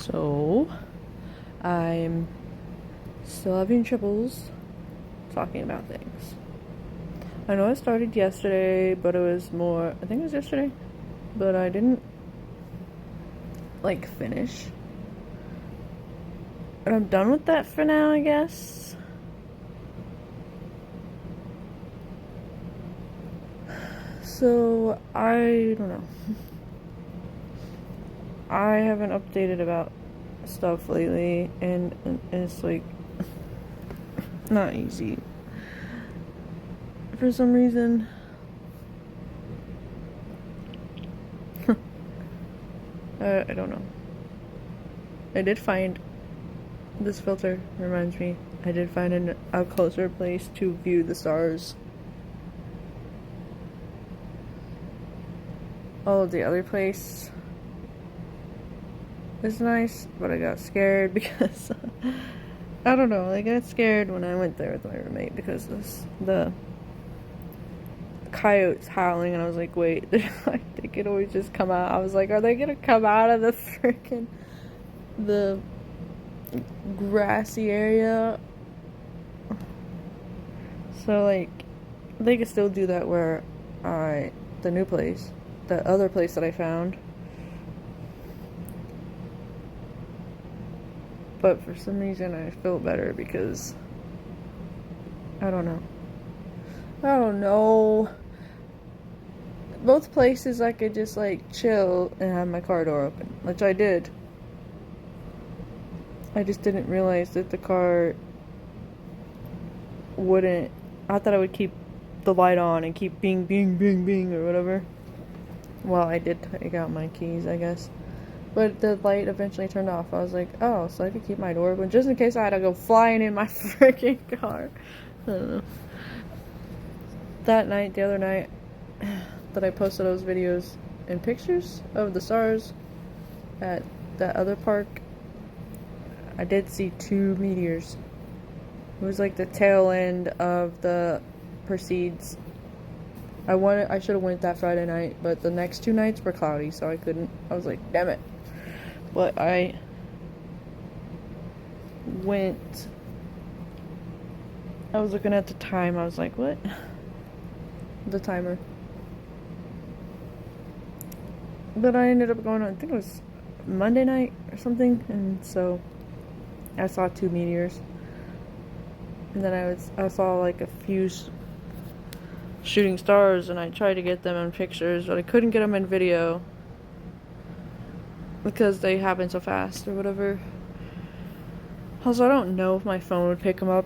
So, I'm still having troubles talking about things. I know I started yesterday, but it was more, I think it was yesterday, but I didn't, finish. And I'm done with that for now, I guess. So, I don't know. I haven't updated about stuff lately, and it's not easy for some reason. I don't know. I did find this filter, reminds me, I did find a closer place to view the stars. All of the other place is nice, but I got scared because I don't know, I got scared when I went there with my roommate because the coyotes howling, and I was like, wait, they could always just come out. I was like, are they gonna come out of the grassy area? So they could still do that where the new place, the other place that I found. But for some reason I felt better because I don't know. Both places I could just chill and have my car door open, which I did. I just didn't realize that the car wouldn't. I thought I would keep the light on and keep bing, bing, bing, bing, or whatever. Well, I did take out my keys, I guess. But the light eventually turned off. I was like, oh, so I could keep my door open just in case I had to go flying in my freaking car. I don't know. The other night, that I posted those videos and pictures of the stars at that other park, I did see 2 meteors. It was like the tail end of the Perseids. I should have went that Friday night, but the next 2 nights were cloudy, so I couldn't. I was like, damn it. But I went. I was looking at the time. I was like, what? The timer. But I ended up going on, I think it was Monday night or something, and so I saw 2 meteors. And then I saw a few shooting stars, and I tried to get them in pictures, but I couldn't get them in video because they happen so fast or whatever. Also, I don't know if my phone would pick them up.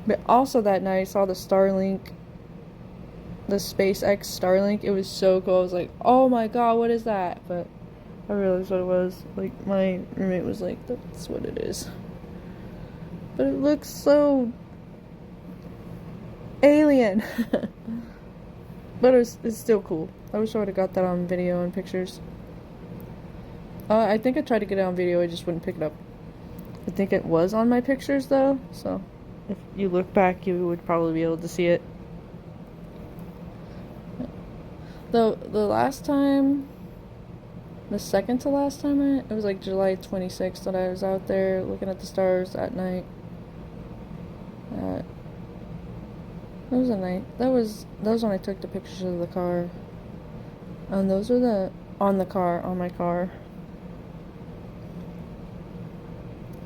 But also that night I saw the Starlink, the SpaceX Starlink. It was so cool. I was like, oh my god, what is that? But I realized what it was. My roommate was like, that's what it is. But it looks so alien. But it's still cool. I wish I would have got that on video and pictures. I think I tried to get it on video, I just wouldn't pick it up. I think it was on my pictures though, so if you look back you would probably be able to see it. The last time, the second to last time it was July 26th that I was out there looking at the stars at night. That was a night. That was when I took the pictures of the car. And those are on my car.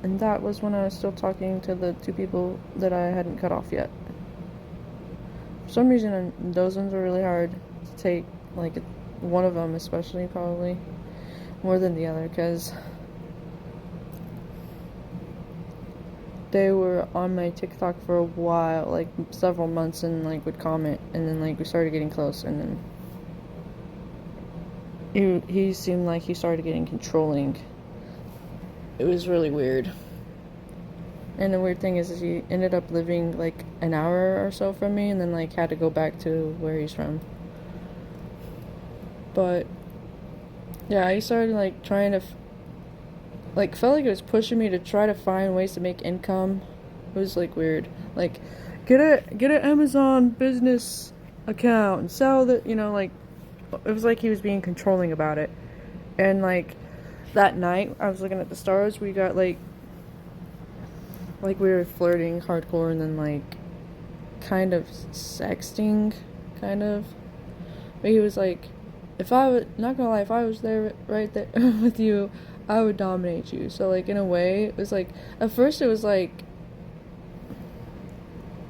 And that was when I was still talking to the 2 people that I hadn't cut off yet. For some reason, those ones were really hard to take. One of them especially, probably more than the other, because they were on my TikTok for a while, several months, and would comment, and then we started getting close, and then he seemed like he started getting controlling. It was really weird. And the weird thing is he ended up living an hour or so from me, and then had to go back to where he's from. But yeah, he started trying to felt like it was pushing me to try to find ways to make income. It was weird. Get an Amazon business account and sell the, it was he was being controlling about it. And that night I was looking at the stars, we got like we were flirting hardcore and then like kind of sexting, kind of. But he was like, if I would, not gonna lie, if I was there right there with you, I would dominate you. So like in a way, it was like, at first it was like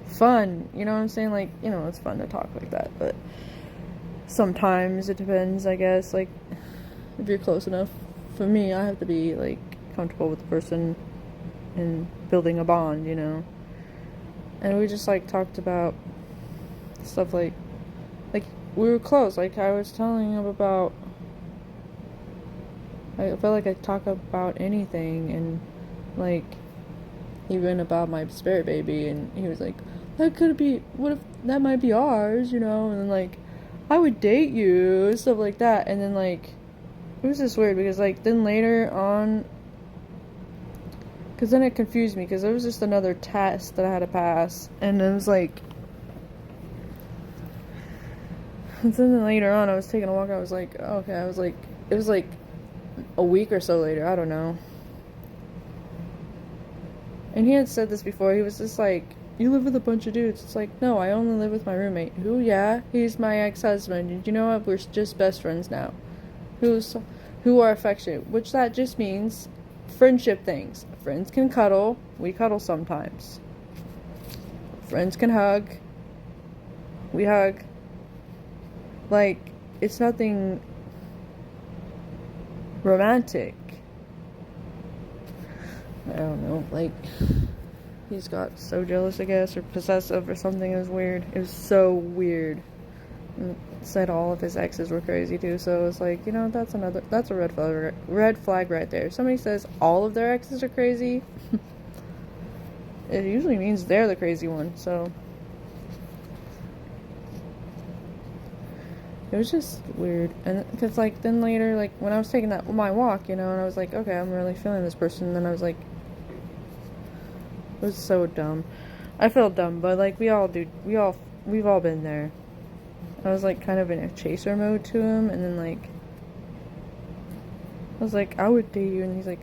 fun, you know what I'm saying? Like, you know, it's fun to talk like that, but sometimes it depends, I guess. Like, if you're close enough, for me, I have to be like comfortable with the person and building a bond, you know. And we just like talked about stuff like we were close. Like I was telling him about, I felt like I talk about anything, and like even about my spirit baby, and he was like, that could be, what if that might be ours, you know? And then like, I would date you and stuff like that. And then like, it was just weird because like then later on, because then it confused me because it was just another test that I had to pass, and it was like, and then later on I was taking a walk, I was like, okay, I was like, it was like a week or so later, I don't know. And he had said this before, he was just like, you live with a bunch of dudes. It's like, no, I only live with my roommate. Who? Yeah, he's my ex-husband. Did you know what? We're just best friends now. Who are affectionate, which that just means friendship things. Friends can cuddle. We cuddle sometimes. Friends can hug. We hug. Like, it's nothing romantic. I don't know, like, he's got so jealous, I guess, or possessive or something. It was weird. It was so weird. And said all of his exes were crazy too, so it was like, you know, that's a red flag right there. Somebody says all of their exes are crazy, it usually means they're the crazy one, so it was just weird. And because like then later, like when I was taking my walk, you know, and I was like, okay, I'm really feeling this person, and then I was like, it was so dumb. I felt dumb, but like we've all been there. I was like kind of in a chaser mode to him, and then like I was like, I would date you, and he's like,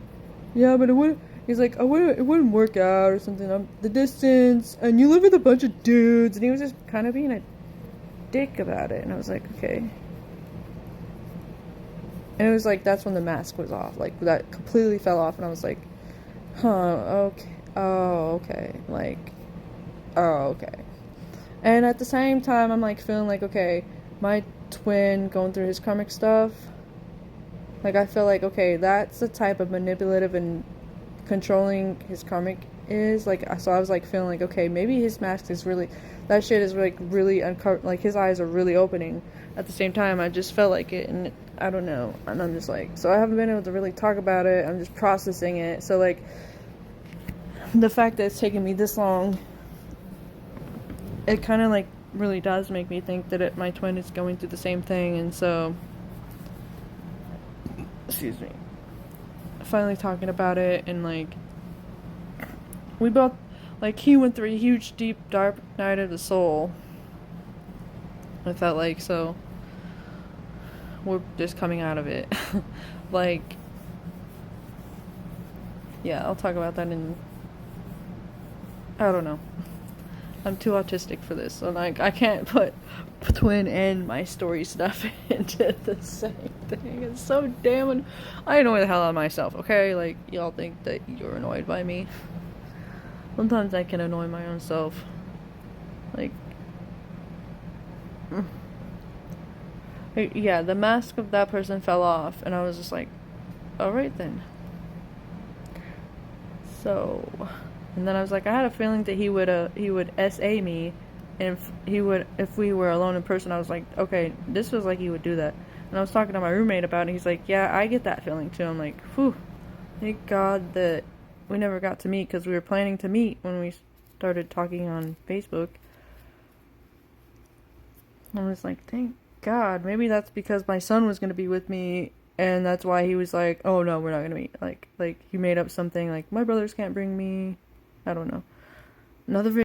yeah, but it wouldn't. He's like, it wouldn't work out or something. The distance, and you live with a bunch of dudes, and he was just kind of being a dick about it, and I was like, okay. And it was like that's when the mask was off, like that completely fell off, and I was like, huh, okay, oh, okay, like, oh, okay. And at the same time, I'm like feeling like, okay, my twin going through his karmic stuff, like I feel like, okay, that's the type of manipulative and controlling his karmic is, like, so I was like feeling like, okay, maybe his mask is really, that shit is like really uncovered, like his eyes are really opening. At the same time, I just felt like it, and I don't know, and I'm just like, so I haven't been able to really talk about it. I'm just processing it. So like the fact that it's taken me this long, it kind of like really does make me think that my twin is going through the same thing. And so, excuse me, finally talking about it, and like we both, like, he went through a huge deep dark night of the soul, I felt like, so we're just coming out of it. Like, yeah, I'll talk about that in, I don't know, I'm too autistic for this, so like I can't put twin and my story stuff into the same thing. It's so damn I annoy the hell out of myself, okay? Like, y'all think that you're annoyed by me. Sometimes I can annoy my own self. Like, yeah, the mask of that person fell off, and I was just like, alright then. So, and then I was like, I had a feeling that he would SA me, and if we were alone in person, I was like, okay, this was like he would do that. And I was talking to my roommate about it, and he's like, yeah, I get that feeling too. I'm like, whew, thank God that we never got to meet, because we were planning to meet when we started talking on Facebook. I was like, thank God. Maybe that's because my son was going to be with me, and that's why he was like, oh no, we're not going to meet. Like he made up something like, my brothers can't bring me. I don't know. Another video.